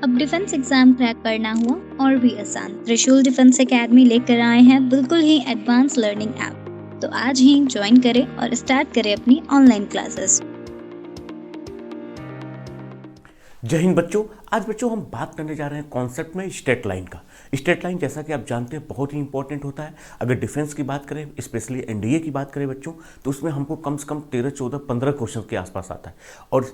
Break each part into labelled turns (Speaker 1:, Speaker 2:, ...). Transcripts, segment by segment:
Speaker 1: अब defence exam crack करना हुआ और भी आसान। त्रिशूल डिफेंस एकेडमी लेकर आए हैं बिल्कुल ही एडवांस लर्निंग ऐप। तो आज ही ज्वाइन करें और स्टार्ट करें अपनी ऑनलाइन क्लासेस।
Speaker 2: जय हिंद बच्चों। आज बच्चों हम बात करने जा रहे हैं कॉन्सेप्ट में स्ट्रेट लाइन का। स्ट्रेट लाइन जैसा कि आप जानते हैं बहुत ही इंपॉर्टेंट होता है। अगर डिफेंस की बात करें, स्पेशली एनडीए की बात करें बच्चों, तो उसमें हमको कम से कम 13, 14, 15 क्वेश्चन के आसपास आता है। और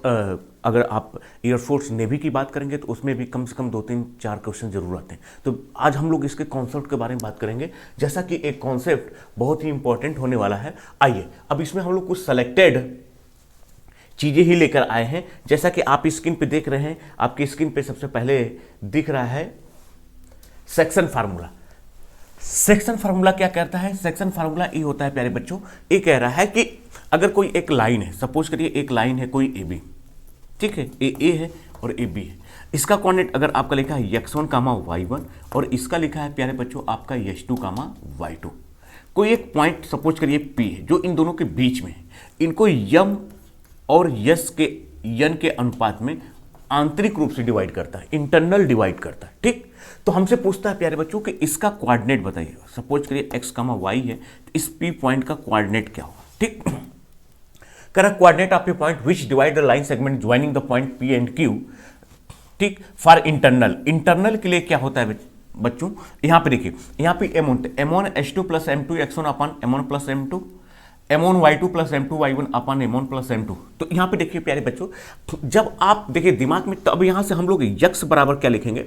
Speaker 2: अगर आप एयरफोर्स नेवी की बात करेंगे तो उसमें भी कम से कम 2, 3, 4 क्वेश्चन जरूर आते हैं। तो आज हम लोग इसके कॉन्सेप्ट के बारे में बात करेंगे, जैसा कि एक कॉन्सेप्ट बहुत ही इंपॉर्टेंट होने वाला है। आइए अब इसमें हम लोग कुछ सेलेक्टेड चीज़ें ही लेकर आए हैं। जैसा कि आप स्क्रीन पे देख रहे हैं, आपकी स्क्रीन पे सबसे पहले दिख रहा है सेक्शन फार्मूला। सेक्शन फार्मूला क्या कहता है? सेक्शन फार्मूला ये होता है प्यारे बच्चों, ये कह रहा है कि अगर कोई एक लाइन है, सपोज करिए एक लाइन है कोई ए बी, ठीक है, ए है और ए बी है। इसका कोऑर्डिनेट अगर आपका लिखा है x1 कामा y1 और इसका लिखा है प्यारे बच्चों आपका x2 कामा y2। कोई एक पॉइंट सपोज करिए P है जो इन दोनों के बीच में है। इनको यम और यस के यन के अनुपात में आंतरिक रूप से डिवाइड करता है, इंटरनल डिवाइड करता है। ठीक, तो हमसे पूछता है प्यारे बच्चों कि इसका कोऑर्डिनेट बताइए। सपोज करिए x कामा y है, तो इस P पॉइंट का कोऑर्डिनेट क्या होगा? ठीक, correct coordinate of A point which divide the line segment joining the point P and Q। ठीक, फॉर इंटरनल, इंटरनल के लिए क्या होता है बच्चों? यहां पे देखिए, यहां पे m1 h2 plus m2 x1 अपन m1 plus m2, m1 y2 plus m2 y1 अपन m1 प्लस m2। तो यहां पे देखिए प्यारे बच्चों, जब आप देखिए दिमाग में, तो अब यहां से हम लोग x बराबर क्या लिखेंगे?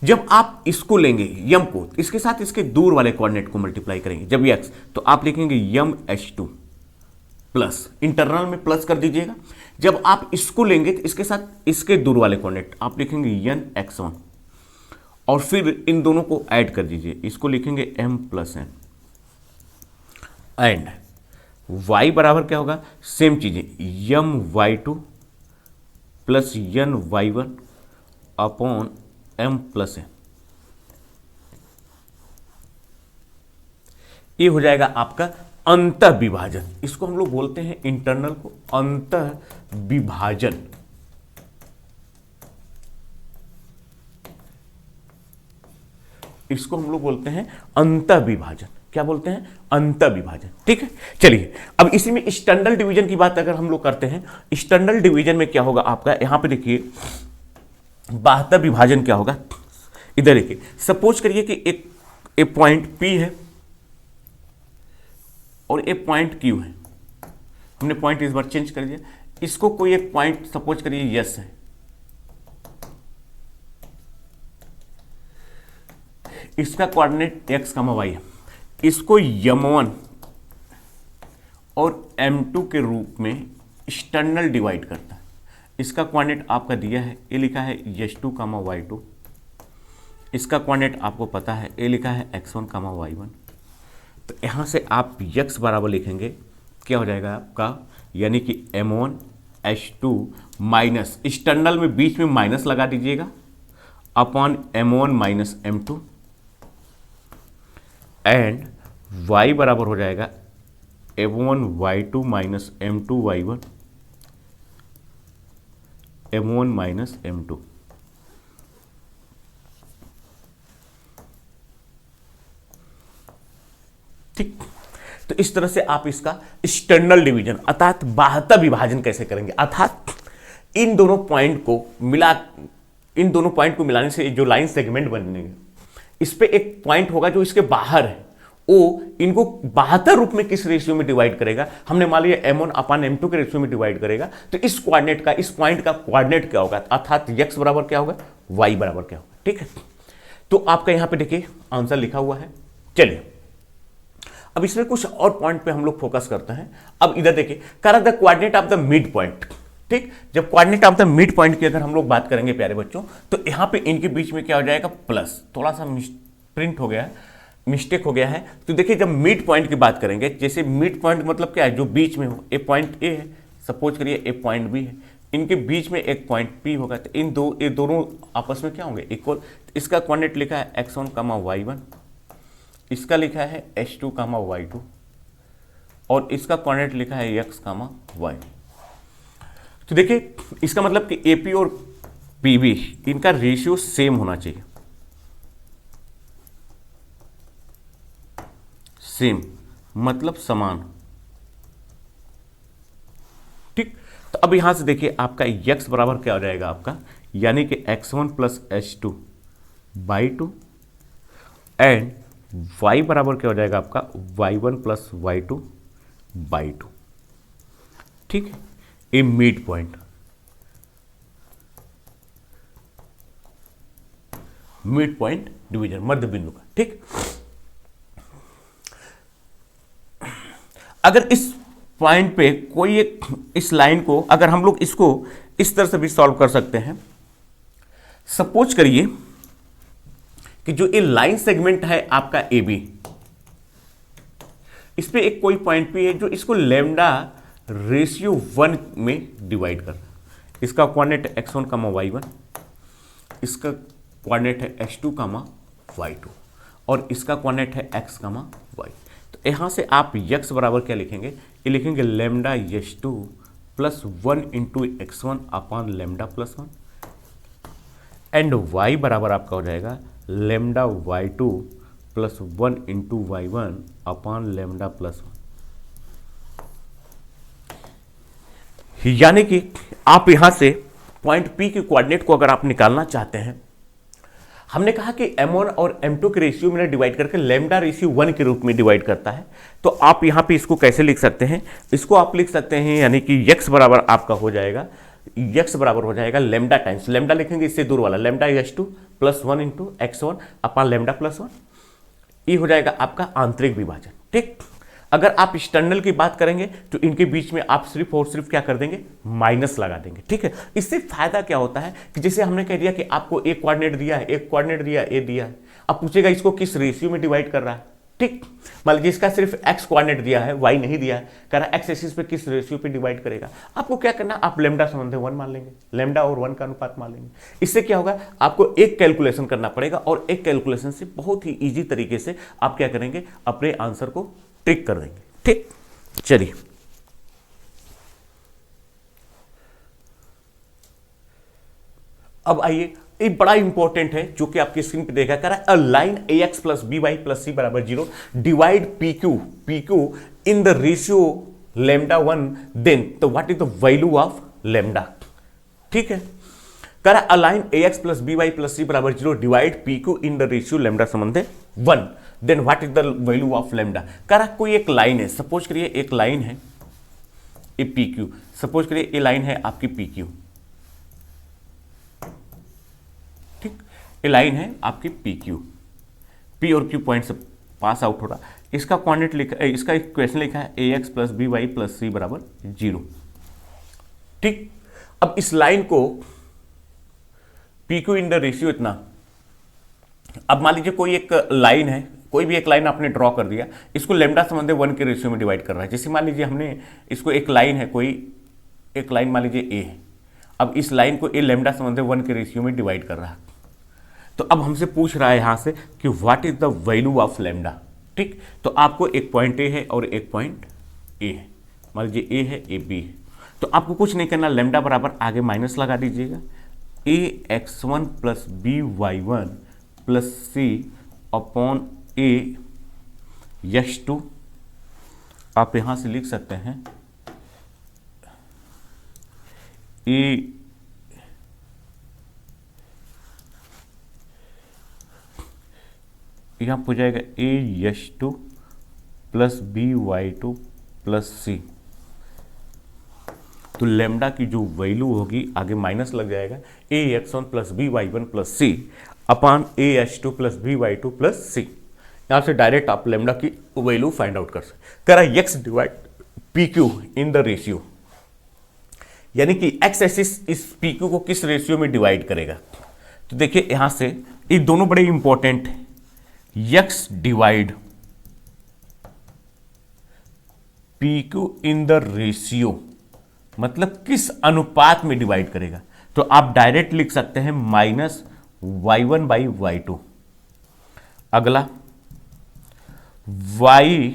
Speaker 2: जब आप इसको लेंगे यम को, इसके साथ इसके दूर वाले कोऑर्डिनेट को मल्टीप्लाई करेंगे जब x, तो आप लिखेंगे यम h2 प्लस, इंटरनल में प्लस कर दीजिएगा। जब आप इसको लेंगे तो इसके साथ इसके दूर वाले कोऑर्डिनेट आप लिखेंगे यन x1 और फिर इन दोनों को ऐड कर दीजिए, इसको लिखेंगे m plus n and y बराबर क्या होगा? सेम चीजें, यम y2 प्लस यन y1 upon m plus n। ये हो जाएगा आपका अंतः विभाजन। इसको हम लोग बोलते हैं इंटरनल को अंतः विभाजन। इसको हम लोग बोलते हैं अंतः विभाजन। क्या बोलते हैं? अंतः विभाजन। ठीक है, चलिए अब इसी में स्टैंडर्ड डिवीजन की बात अगर हम लोग करते हैं, स्टैंडर्ड डिवीजन में क्या होगा आपका? यहां पे देखिए बाह्य विभाजन क्या होगा? इधर देखिए, सपोज करिए कि एक पॉइंट P है और एक पॉइंट Q है। हमने पॉइंट इस बार चेंज कर दिया, इसको कोई एक पॉइंट सपोज करिए यस है, इसका कोऑर्डिनेट x कामा y है। इसको m1 और m2 के रूप में एक्सटर्नल डिवाइड करता है। इसका कोऑर्डिनेट आपका दिया है, ये लिखा है x2 कामा y2। इसका कोऑर्डिनेट आपको पता है, ये लिखा है x1 कामा y1। तो यहाँ से आप x बराबर लिखेंगे, क्या हो जाएगा आपका? यानी कि m1 h2 माइनस, एक्सटर्नल में बीच में माइनस लगा दीजिएगा, upon m1 minus m2 and y बराबर हो जाएगा m1 y2 minus m2 y1, m1 minus m2। ठीक, तो इस तरह से आप इसका एक्सटर्नल डिवीजन अर्थात बाह्य विभाजन कैसे करेंगे? अर्थात इन दोनों पॉइंट को मिलाने से जो लाइन सेगमेंट बनेंगे, इस पे एक पॉइंट होगा जो इसके बाहर है, वो इनको बाह्य रूप में किस रेशियो में डिवाइड करेगा? हमने मान लिया m1 अपान m2 के रेशियो में डिवाइड करेगा। तो इस कोऑर्डिनेट का, इस पॉइंट का कोऑर्डिनेट क्या होगा? अर्थात x बराबर क्या होगा, y बराबर क्या होगा? ठीक है, तो आपका यहां पे देखिए आंसर लिखा हुआ है। चलिए अब इसमें कुछ और पॉइंट पे हम लोग फोकस करते हैं। अब इधर देखिए, कर the coordinate of the mid point. ठीक, जब coordinate of the mid point की अगर हम लोग बात करेंगे प्यारे बच्चों, तो यहां पे इनके बीच में क्या हो जाएगा? प्लस। थोड़ा सा प्रिंट हो गया है, मिस्टेक हो गया है। तो देखिए जब मिड पॉइंट की बात करेंगे, जैसे मिड पॉइंट मतलब क्या है? जो बीच में हो, ए पॉइंट ए है, सपोज करिए ए पॉइंट बी है, इनके बीच में एक पॉइंट पी होगा, तो ये दोनों आपस में क्या होंगे? इक्वल। इसका कोऑर्डिनेट लिखा है x1 कामा y1, इसका लिखा है h2 कामा y2 और इसका कोऑर्डिनेट लिखा है x कामा y। तो देखिए इसका मतलब कि AP और पी बी, इनका रेशियो सेम होना चाहिए, सेम मतलब समान। ठीक, तो अब यहां से देखिए आपका x बराबर क्या हो जाएगा आपका, यानी कि x1 plus h2/2 and y बराबर क्या हो जाएगा आपका y1 प्लस y2/2। ठीक है, a mid point, mid point division, मध्य बिंदु का। ठीक, अगर इस पॉइंट पे कोई एक, इस लाइन को अगर हम लोग इसको इस तरह से भी सॉल्व कर सकते हैं। सपोज करिए कि जो ये लाइन सेगमेंट है आपका ए बी, इस पे एक कोई पॉइंट भी है जो इसको लेमडा रेशियो 1 में डिवाइड कर रहा है। इसका कोऑर्डिनेट है x1 कामा y1, इसका कोऑर्डिनेट है h2 कामा y2 और इसका कोऑर्डिनेट है x कामा y। तो यहां से आप x बराबर क्या लिखेंगे, ये लिखेंगे lambda h2 plus 1 into x1 upon lambda plus 1 and y बराबर आपका हो जाएगा lambda y2 plus 1 into y1 upon lambda plus 1। यानी कि आप यहां से पॉइंट P के कोऑर्डिनेट को अगर आप निकालना चाहते हैं, हमने कहा कि m1 और m2 के रेशियो में डिवाइड करके लेमडा रेशियो 1 के रूप में डिवाइड करता है। तो आप यहां पे इसको कैसे लिख सकते हैं, इसको आप लिख सकते हैं यानी कि x बराबर आपका हो जाएगा, x बराबर हो जाएगा लेमडा टाइम्स, लेमडा लिखेंगे इससे दूर वाला, lambda h2 plus 1 into x1 upon lambda plus 1। ये हो जाएगा आपका आंतरिक विभाजन। ठीक, अगर आप एक्सटर्नल की बात करेंगे तो इनके बीच में आप सिर्फ और सिर्फ क्या कर देंगे, माइनस लगा देंगे। ठीक है, इससे फायदा क्या होता है कि जैसे हमने कह दिया कि आपको एक कोऑर्डिनेट दिया है, एक कोऑर्डिनेट दिया है, ए दिया है, अब पूछेगा इसको किस रेशियो में डिवाइड कर रहा है। ठीक, मान लीजिए इसका सिर्फ x कोऑर्डिनेट दिया है, y नहीं दिया है, कह रहा है x एक्सिस पे किस रेशियो पे डिवाइड करेगा। आपको क्या करना, आप लेमडा संबंध 1 मान लेंगे, लेमडा और 1 का अनुपात मान लेंगे। इससे क्या होगा, आपको एक कैलकुलेशन करना पड़ेगा और एक कैलकुलेशन से बहुत ही इजी तरीके से आप क्या करेंगे, अपने आंसर को ट्रिक कर देंगे। ठीक, चलिए अब आइए, ये बड़ा इंपॉर्टेंट है जो कि आपकी स्क्रीन पे देखा कर रहा है, a line ax plus B Y plus C बराबर 0 divide PQ in the ratio lambda 1, then तो what is the value of lambda. ठीक है, कह रहा है a line ax plus B Y plus C बराबर 0 divide PQ in the ratio lambda संबंध 1, then what is the value of lambda. कह रहा कोई एक लाइन है, सपोज करिए एक लाइन है ये PQ, सपोज करिए ये लाइन है आपकी PQ। ये लाइन है आपकी PQ, P और Q पॉइंट से पास आउट हो रहा, इसका कोऑर्डिनेट लिखा, इसका इक्वेशन लिखा है ax plus B Y plus C बराबर 0। ठीक, अब इस लाइन को PQ इन द रेशियो इतना, अब मान लीजिए कोई एक लाइन है, कोई भी एक लाइन आपने ड्रॉ कर दिया, इसको लेमडा संबंध 1 के रेशियो में डिवाइड कर रहा है। जैसे मान लीजिए हमने इसको एक लाइन है, कोई एक लाइन मान लीजिए A है, अब इस लाइन को A लेमडा संबंध 1 के रेशियो में डिवाइड कर रहा है। तो अब हमसे पूछ रहा है यहां से कि what is the value of lambda. ठीक, तो आपको एक पॉइंट ए है और एक पॉइंट ए है, मान लीजिए ए है, ए बी है, तो आपको कुछ नहीं करना, लेमडा बराबर आगे माइनस लगा दीजिएगा, ax1 plus by1 plus C upon ax2। आप यहां से लिख सकते हैं ए यहाँ हो जाएगा ax2 प्लस by2 प्लस सी। तो लेमडा की जो वैल्यू होगी आगे माइनस लग जाएगा, ax1 plus by1 plus C upon ax2 plus by2 plus C. यहाँ से डायरेक्ट आप लेमडा की वैल्यू फाइंड आउट कर सकते। कह रहा x divide PQ in the ratio, यानी कि x एक्सिस इस PQ को किस रेशियो में डिवाइड करेगा। तो देखिए यहां से ये दोनों बड़े इंपॉर्टेंट है, x divide PQ in the ratio मतलब किस अनुपात में डिवाइड करेगा। तो आप डायरेक्ट लिख सकते हैं माइनस y1 बाई y2। अगला y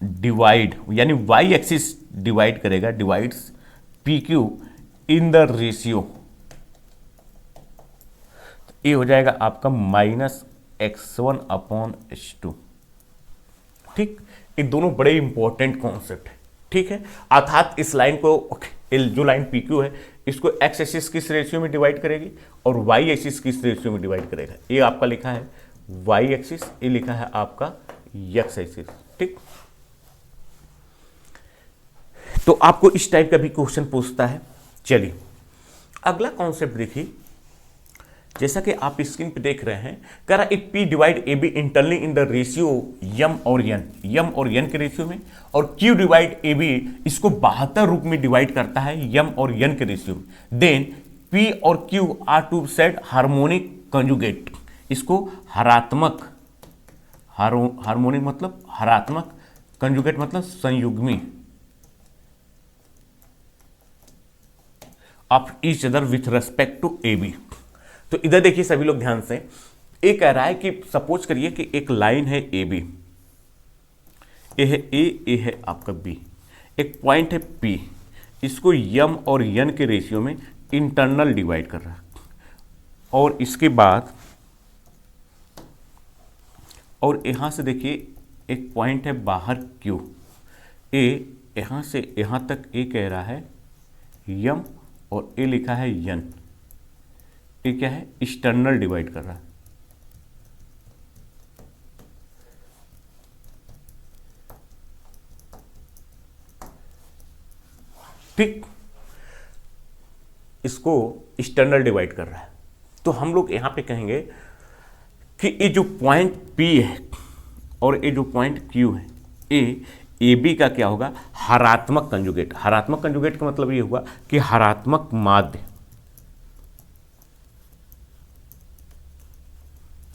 Speaker 2: डिवाइड यानी y एक्सिस डिवाइड करेगा, divides PQ in the ratio ये हो जाएगा आपका -x1/h2। ठीक, ये दोनों बड़े इंपॉर्टेंट कॉन्सेप्ट है। ठीक है, अर्थात इस लाइन को, जो लाइन PQ है, इसको x एक्सिस किस रेशियो में डिवाइड करेगी और y एक्सिस किस रेशियो में डिवाइड करेगा। ये आपका लिखा है y एक्सिस, ये लिखा है आपका x एक्सिस। ठीक, तो आपको इस टाइप का भी क्वेश्चन पूछता है। चलिए अगला कॉन्सेप्ट देखिए, जैसा कि आप स्क्रीन पे देख रहे हैं, कह रहा if P divide AB internally in the ratio m और n के रेशियो में, और Q डिवाइड AB इसको 72 रूप में डिवाइड करता है m और n के रेशियो में, देन P और Q are two set harmonic conjugate. इसको हरात्मक, हार्मोनिक मतलब हरात्मक, कंजुगेट मतलब संयुग्मी of each other with respect to AB। तो इधर देखिए सभी लोग ध्यान से, ये कह रहा है कि सपोज करिए कि एक लाइन है AB, ये है A, ये है आपका B, एक पॉइंट है P, इसको m और n के रेशियो में इंटरनल डिवाइड कर रहा है, और इसके बाद और यहां से देखिए एक पॉइंट है बाहर Q, A यहां से यहां तक A कह रहा है m और A लिखा है n, ये क्या है, एक्सटर्नल डिवाइड कर रहा है। ठीक, इसको एक्सटर्नल डिवाइड कर रहा है। तो हम लोग यहां पे कहेंगे कि ये जो पॉइंट P है और ये जो पॉइंट Q है, ये AB का क्या होगा, हरात्मक कंजुगेट। हरात्मक कंजुगेट का मतलब ये हुआ कि हरात्मक माध्य,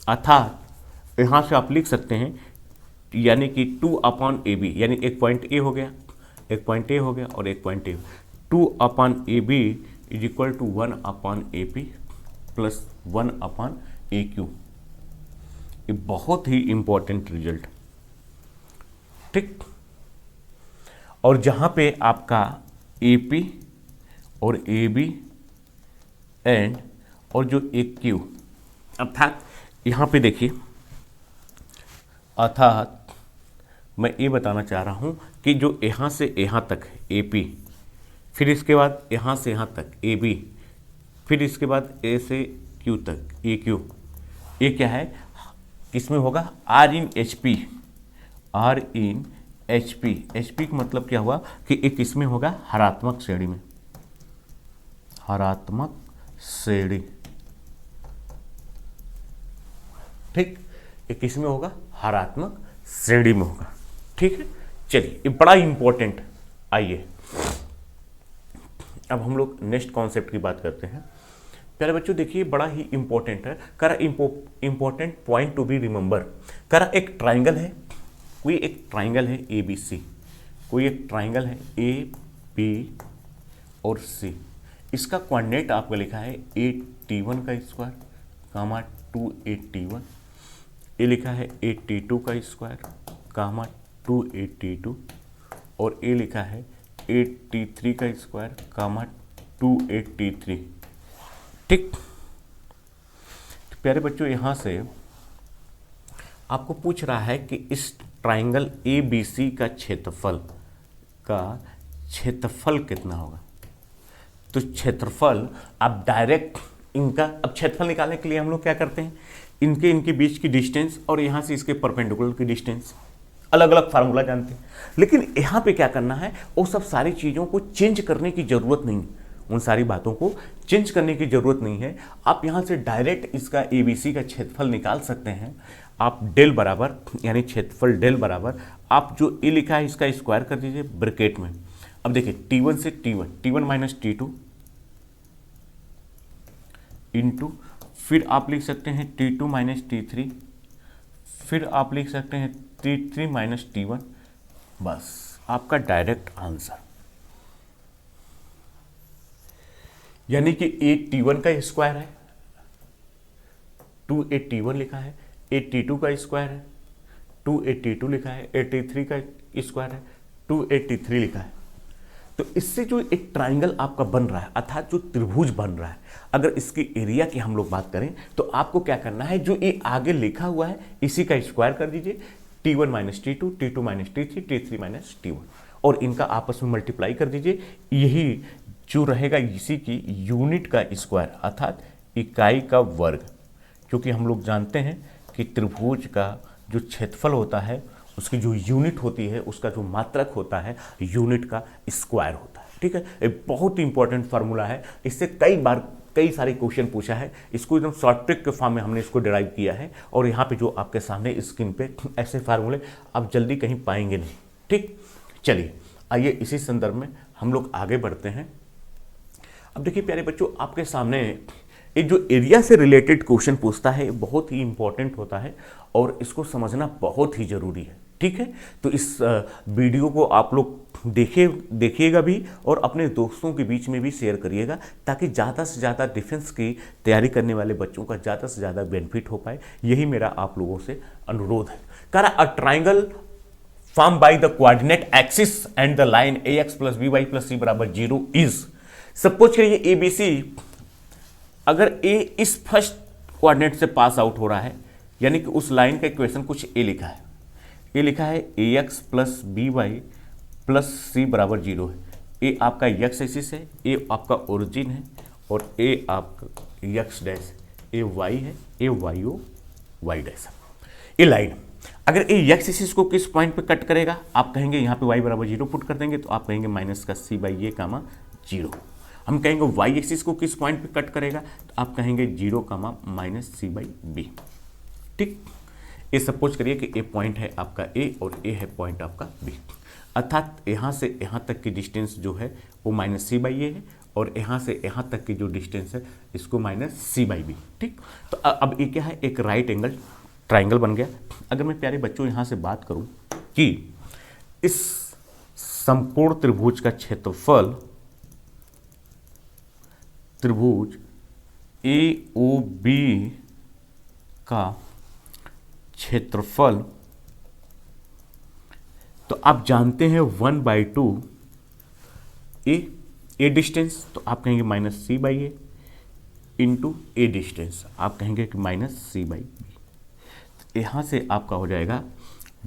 Speaker 2: अर्थात यहां से आप लिख सकते हैं यानी कि 2/AB, यानी एक पॉइंट A हो गया, एक पॉइंट A हो गया और एक point A, 2/AB is equal to 1/AP plus 1/AQ। ये बहुत ही इंपॉर्टेंट रिजल्ट। ठीक, और जहां पे आपका AP और AB एंड और जो AQ, अर्थात यहां पे देखिए, अर्थात मैं ये बताना चाह रहा हूं कि जो यहां से यहां तक है AP, फिर इसके बाद यहां से यहां तक AB, फिर इसके बाद A से Q तक AQ, ये क्या है, किसमें होगा, R in HP, R in HP। HP का मतलब क्या हुआ कि एक इसमें होगा हरात्मक श्रेणी में, हरात्मक श्रेणी। ठीक, ये किसमें होगा, हरात्मक श्रेणी में होगा। ठीक है, चलिए ये बड़ा इंपॉर्टेंट। आइए अब हम लोग नेक्स्ट कॉन्सेप्ट की बात करते हैं। प्यारे बच्चों देखिए बड़ा ही इंपॉर्टेंट है, करा important point to be remember. करा एक ट्राइंगल है, कोई एक ट्राइंगल है ABC, कोई एक ट्राइंगल है AB और C। इसका कोऑर्डिनेट आपका लिखा है 8T1 का स्क्वायर कामा 2AT1, ये लिखा है 8T2 का स्क्वायर कामा 2AT2, और ये लिखा है 8T3 का स्क्वायर कामा 2AT3। ठीक, तो प्यारे बच्चों यहाँ से आपको पूछ रहा है कि इस ट्राइंगल ABC का क्षेत्रफल कितना होगा। तो क्षेत्रफल आप डायरेक्ट इनका, अब क्षेत्रफल निकालने के लिए हम लोग क्या करते हैं, इनके बीच की डिस्टेंस और यहाँ से इसके परपेंडिकुलर की डिस्टेंस, अलग अलग फार्मूला जानते हैं। लेकिन यहाँ पे क्या करना है, वो सब सारी चीज़ों को चेंज करने की ज़रूरत नहीं, उन सारी बातों को चेंज करने की ज़रूरत नहीं है। आप यहाँ से डायरेक्ट इसका ABC का क्षेत्रफल निकाल सकते हैं। आप डेल बराबर, यानी क्षेत्रफल डेल बराबर, आप जो ए लिखा है इसका स्क्वायर कर दीजिए ब्रैकेट में। अब देखिए T1 से T1 माइनस T2 इंटू, फिर आप लिख सकते हैं T2 माइनस T3, फिर आप लिख सकते हैं T3 माइनस T1, बस आपका डायरेक्ट आंसर। यानी कि 8T1 का स्क्वायर है, 2 लिखा है, 8T2 का स्क्वायर है, 2 लिखा है, 83 का स्क्वायर है, 283 लिखा है। तो इससे जो एक ट्राइंगल आपका बन रहा है, अर्थात जो त्रिभुज बन रहा है, अगर इसकी एरिया की हम लोग बात करें तो आपको क्या करना है, जो ये आगे लिखा हुआ है इसी का स्क्वायर कर दीजिए, T1 minus T2, T2 minus T3, T3 minus T1, और इनका आपस में मल्टीप्लाई कर दीजिए। यही जो रहेगा इसी की यूनिट का स्क्वायर, अर्थात इकाई का वर्ग, क्योंकि हम लोग जानते हैं कि त्रिभुज का जो क्षेत्रफल होता है उसकी जो यूनिट होती है, उसका जो मात्रक होता है यूनिट का स्क्वायर होता है। ठीक है, एक बहुत ही इंपॉर्टेंट फार्मूला है, इससे कई सारे क्वेश्चन पूछा है, इसको एकदम शॉर्ट ट्रिक के फॉर्म में हमने इसको डिराइव किया है, और यहाँ पे जो आपके सामने स्क्रीन पे ऐसे फार्मूले आप जल्दी कहीं पाएंगे नहीं। ठीक, चलिए आइए इसी संदर्भ में हम लोग आगे बढ़ते हैं। अब देखिए प्यारे बच्चों, आपके सामने एक जो एरिया से रिलेटेड क्वेश्चन पूछता है बहुत ही इंपॉर्टेंट होता है और इसको समझना बहुत ही जरूरी है। ठीक है, तो इस वीडियो को आप लोग देखिएगा भी और अपने दोस्तों के बीच में भी शेयर करिएगा, ताकि ज़्यादा से ज़्यादा डिफेंस की तैयारी करने वाले बच्चों का ज़्यादा से ज़्यादा बेनिफिट हो पाए। यही मेरा आप लोगों से अनुरोध है। कह रहा, a triangle form by the coordinate axis and the line ax plus by plus c बराबर 0 इज, सपोज करिए ABC, अगर A इस फर्स्ट कोऑर्डिनेट से पास आउट हो रहा है, यानी कि उस लाइन का इक्वेशन कुछ A लिखा है, A लिखा है ax plus by plus c बराबर 0 है। A आपका x एक्सिस है, A आपका ओरिजिन है, और A आपका x डैश, A y है, A y y डैश। ये लाइन अगर A x एक्सिस को किस पॉइंट पे कट करेगा, आप कहेंगे यहाँ पे y बराबर 0 पुट कर देंगे, तो आप कहेंगे माइनस का c बाई ए कामा 0। हम कहेंगे y एक्सिस को किस पॉइंट पे कट करेगा, तो आप कहेंगे 0 कामा माइनस c बाई बी। ठीक, ये सपोज करिए कि ए पॉइंट है आपका A और ए है पॉइंट आपका B, अर्थात यहाँ से यहाँ तक की डिस्टेंस जो है वो माइनस c बाई ए है, और यहाँ से यहाँ तक की जो डिस्टेंस है इसको माइनस c बाई बी। ठीक, तो अब ये क्या है, एक राइट एंगल ट्राइंगल बन गया। अगर मैं प्यारे बच्चों यहाँ से बात करूँ कि इस समकोण त्रिभुज का क्षेत्रफल, त्रिभुज AOB का क्षेत्रफल, तो आप जानते हैं 1/2 ए डिस्टेंस, तो आप कहेंगे minus c by A into A distance, आप कहेंगे कि माइनस c बाई बी। यहाँ से आपका हो जाएगा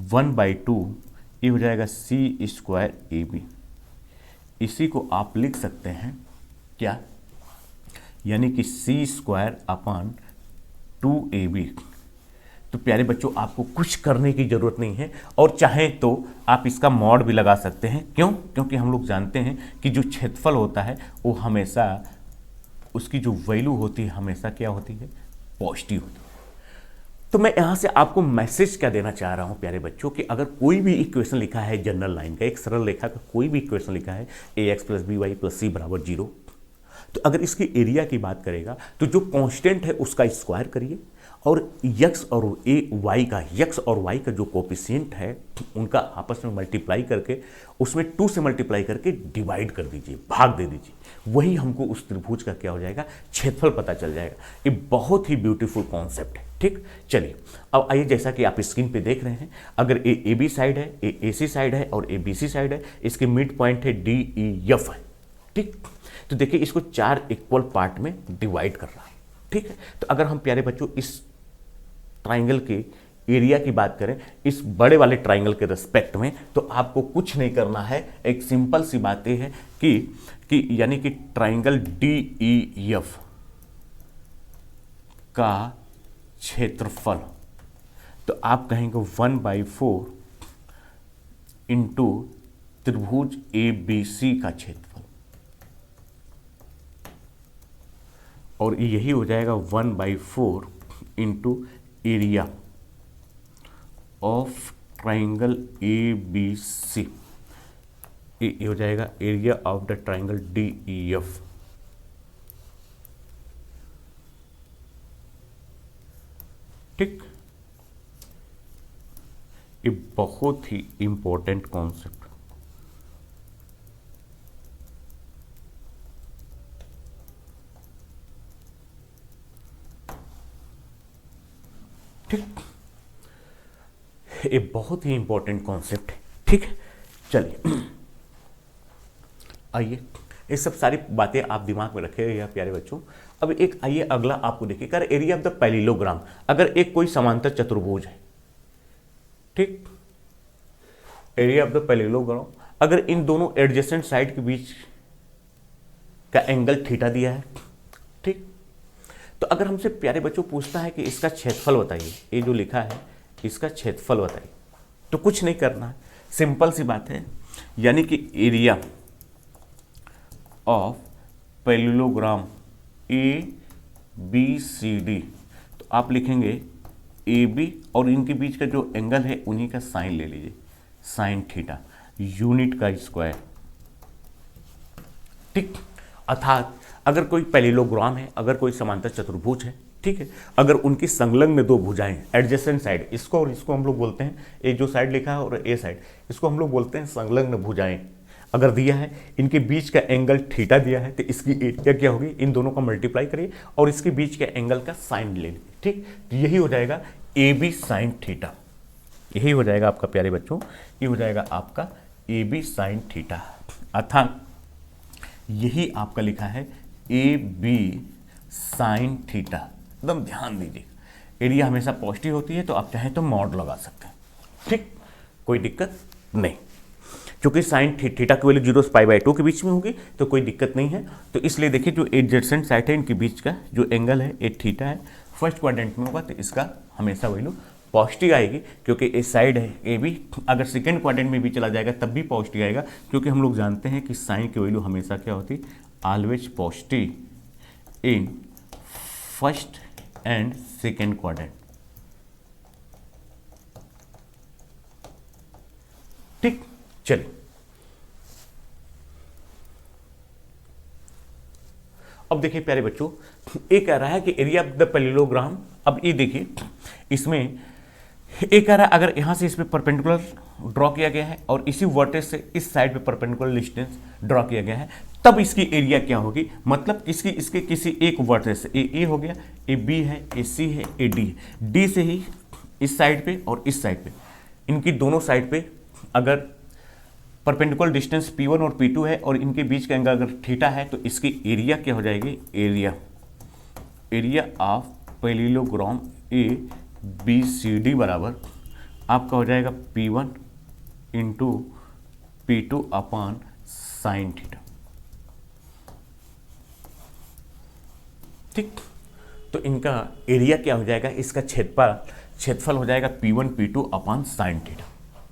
Speaker 2: 1/2, ये हो जाएगा c स्क्वायर AB। इसी को आप लिख सकते हैं क्या, यानी कि c स्क्वायर अपॉन 2AB। तो प्यारे बच्चों, आपको कुछ करने की जरूरत नहीं है, और चाहें तो आप इसका मॉड भी लगा सकते हैं। क्यों? क्योंकि हम लोग जानते हैं कि जो क्षेत्रफल होता है वो हमेशा, उसकी जो वैल्यू होती है हमेशा क्या होती है, पॉजिटिव होती है। तो मैं यहाँ से आपको मैसेज क्या देना चाह रहा हूँ प्यारे बच्चों, कि अगर कोई भी इक्वेशन लिखा है जनरल लाइन का, एक सरल रेखा का कोई भी इक्वेशन लिखा है ax plus by plus c बराबर 0, तो अगर इसकी एरिया की बात करेगा तो जो कांस्टेंट है उसका स्क्वायर करिए, और x और y का जो कोफिशिएंट है उनका आपस में मल्टीप्लाई करके उसमें 2 से मल्टीप्लाई करके डिवाइड कर दीजिए, भाग दे दीजिए, वही हमको उस त्रिभुज का क्या हो जाएगा, क्षेत्रफल पता चल जाएगा। ये बहुत ही ब्यूटीफुल कॉन्सेप्ट है। ठीक, चलिए अब आइए, जैसा कि आप स्क्रीन पे देख रहे हैं, अगर ए बी साइड है, ए AC साइड है और ए BC साइड है, इसके मिड पॉइंट है DEF है। ठीक, तो देखिए इसको 4 इक्वल पार्ट में डिवाइड कर रहा है। ठीक है, तो अगर हम प्यारे बच्चों इस ट्राइंगल के एरिया की बात करें इस बड़े वाले ट्राइंगल के रिस्पेक्ट में, तो आपको कुछ नहीं करना है, एक सिंपल सी बात यह है कि यानी कि ट्राइंगल DEF का क्षेत्रफल, तो आप कहेंगे 1/4 इंटू त्रिभुज ABC का क्षेत्रफल, और यही हो जाएगा 1/4 into area of triangle ABC। ये हो जाएगा area of the triangle DEF। ठीक, ये बहुत ही इंपॉर्टेंट कॉन्सेप्ट। ठीक, ये बहुत ही इंपॉर्टेंट कॉन्सेप्ट है। ठीक है, चलिए आइए, ये सब सारी बातें आप दिमाग में रखिएगा प्यारे बच्चों। अब एक आइए अगला आपको देखिए, कर एरिया ऑफ द पैरेललोग्राम। अगर एक कोई समांतर चतुर्भुज है, ठीक, एरिया ऑफ द पैरेललोग्राम, अगर इन दोनों एडजेसेंट साइड के बीच का एंगल थीटा दिया है, ठीक, तो अगर हमसे प्यारे बच्चों पूछता है कि इसका क्षेत्रफल बताइए, ये जो लिखा है इसका क्षेत्रफल बताइए, तो कुछ नहीं करना है, सिंपल सी बात है, यानी कि area of parallelogram A B C D, तो आप लिखेंगे ए बी और इनके बीच का जो एंगल है उन्हीं का साइन ले लीजिए, साइन थीटा, यूनिट का स्क्वायर, ठीक। अर्थात अगर कोई पैरेललोग्राम है, अगर कोई समांतर चतुर्भुज है, ठीक है, अगर उनकी संलग्न दो भुजाएं एडजेसेंट साइड, इसको और इसको हम लोग बोलते हैं, ये जो साइड लिखा है और ए साइड, इसको हम लोग बोलते हैं संलग्न भुजाएं, अगर दिया है, इनके बीच का एंगल थीटा दिया है, तो इसकी एरिया क्या होगी, इन दोनों का मल्टीप्लाई करिए और इसके बीच के एंगल का साइन ले लीजिए, ठीक। तो यही हो जाएगा ए बी साइन थीटा, यही हो जाएगा आपका प्यारे बच्चों, ये हो जाएगा आपका ए बी साइन थीटा, अर्थात यही आपका लिखा है ए बी साइन थीटा। एकदम ध्यान दीजिए, एरिया हमेशा पॉजिटिव होती है तो आप चाहें तो मॉड लगा सकते हैं, ठीक, कोई दिक्कत नहीं, क्योंकि साइन थीटा की वैल्यू 0 से π/2 के बीच में होगी तो कोई दिक्कत नहीं है। तो इसलिए देखिए जो एडजेसेंट साइड है इनके बीच का जो एंगल है ये थीटा है, फर्स्ट क्वाड्रेंट में होगा तो इसका हमेशा वैल्यू पॉजिटिव आएगी, क्योंकि ये साइड है ए बी, अगर सेकेंड क्वाड्रेंट में भी चला जाएगा तब भी पॉजिटिव आएगा, क्योंकि हम लोग जानते हैं कि साइन की वैल्यू हमेशा क्या होती, always positive in first and second quadrant, ठीक। चलिए अब देखिए प्यारे बच्चों, ये कह रहा है कि एरिया ऑफ द पैरेललोग्राम, अब ये देखिए इसमें ये कह रहा है अगर यहां से इस पे परपेंडिकुलर ड्रॉ किया गया है और इसी वर्टेक्स से इस साइड पे परपेंडिकुलर डिस्टेंस ड्रॉ किया गया है, तब इसकी एरिया क्या होगी, मतलब इसके किसी एक वर्टेक्स से, ए हो गया, ए बी है, ए सी है, ए डी है, डी से ही इस साइड पे और इस साइड पे, इनकी दोनों साइड पे अगर परपेंडिकुलर डिस्टेंस P1 और P2 है और इनके बीच का एंगल अगर थीटा है, तो इसकी एरिया क्या हो जाएगी, area of parallelogram A B C D बराबर आपका हो जाएगा P1 into P2 upon sine theta, ठीक। तो इनका एरिया क्या हो जाएगा, इसका क्षेत्रफल हो जाएगा P1 P2 upon sine theta,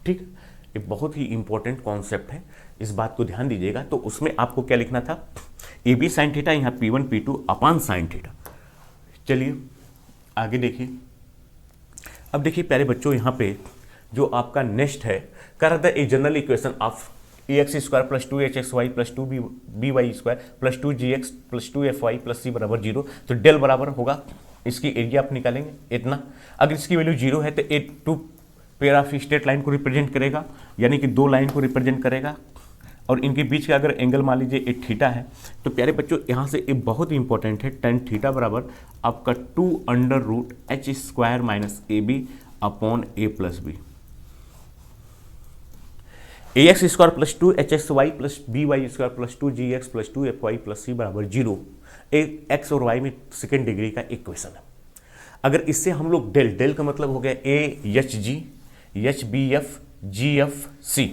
Speaker 2: ठीक। ये बहुत ही इंपॉर्टेंट कॉन्सेप्ट है, इस बात को ध्यान दीजिएगा। तो उसमें आपको क्या लिखना था, ए बी साइन थीटा, यहाँ P1 P2 upon sine theta. चलिए आगे देखिए, अब देखिए प्यारे बच्चों, यहाँ पे जो आपका नेक्स्ट है, कर the a general equation of ax² + 2hxy + 2by² + 2gx + 2fy + c बराबर 0। तो डेल बराबर होगा, इसकी एरिया आप निकालेंगे इतना, अगर इसकी वैल्यू 0 है तो a two pair of straight line को रिप्रेजेंट करेगा, यानी कि दो लाइन को रिप्रेजेंट करेगा, और इनके बीच का अगर एंगल मान लीजिए ए थीटा है, तो प्यारे बच्चों यहाँ से ये बहुत ही इंपॉर्टेंट है, tan थीटा बराबर आपका 2√h² - ab upon a + b, ax² + 2hxy + by² + 2gx + 2fy + c बराबर 0। एक्स और वाई में सेकेंड डिग्री का इक्वेशन है। अगर इससे हम लोग डेल का मतलब हो गया AHG HBF GF C,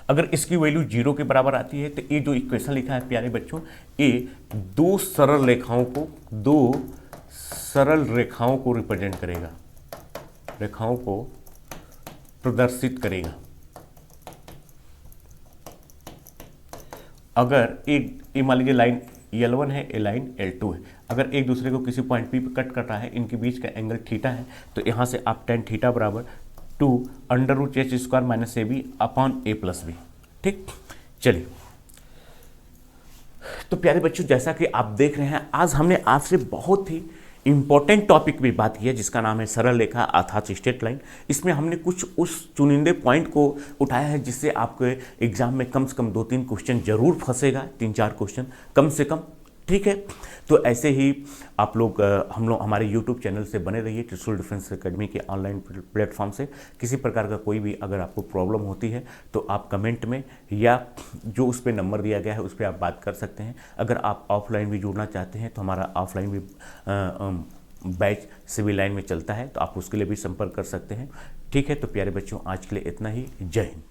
Speaker 2: अगर इसकी वैल्यू 0 के बराबर आती है तो ये जो इक्वेशन लिखा है प्यारे बच्चों, ये दो सरल रेखाओं को रिप्रेजेंट करेगा, रेखाओं को प्रदर्शित करेगा। अगर एक ये मान लीजिए लाइन L1 है, ये लाइन L2 है, अगर एक दूसरे को किसी पॉइंट P पे कट कर रहा है, इनके बीच का एंगल थीटा है, तो यहाँ से आप tan थीटा बराबर 2√h² - ab upon a + b, ठीक। चलिए, तो प्यारे बच्चों, जैसा कि आप देख रहे हैं, आज हमने आपसे बहुत ही इंपॉर्टेंट टॉपिक पे बात की है, जिसका नाम है सरल रेखा अर्थात स्ट्रेट लाइन। इसमें हमने कुछ उस चुनिंदे पॉइंट को उठाया है जिससे आपके एग्जाम में कम से कम 2-3 क्वेश्चन जरूर फंसेगा, 3-4 क्वेश्चन कम से कम, ठीक है। तो ऐसे ही आप लोग हमारे YouTube चैनल से बने रहिए, त्रिशूल डिफेंस एकेडमी के ऑनलाइन प्लेटफॉर्म से। किसी प्रकार का कोई भी अगर आपको प्रॉब्लम होती है तो आप कमेंट में या जो उस पर नंबर दिया गया है उस पर आप बात कर सकते हैं। अगर आप ऑफलाइन भी जुड़ना चाहते हैं तो हमारा ऑफलाइन भी बैच सिविल लाइन में चलता है, तो आप उसके लिए भी संपर्क कर सकते हैं। ठीक है, तो प्यारे बच्चों आज के लिए इतना ही। जय हिंद।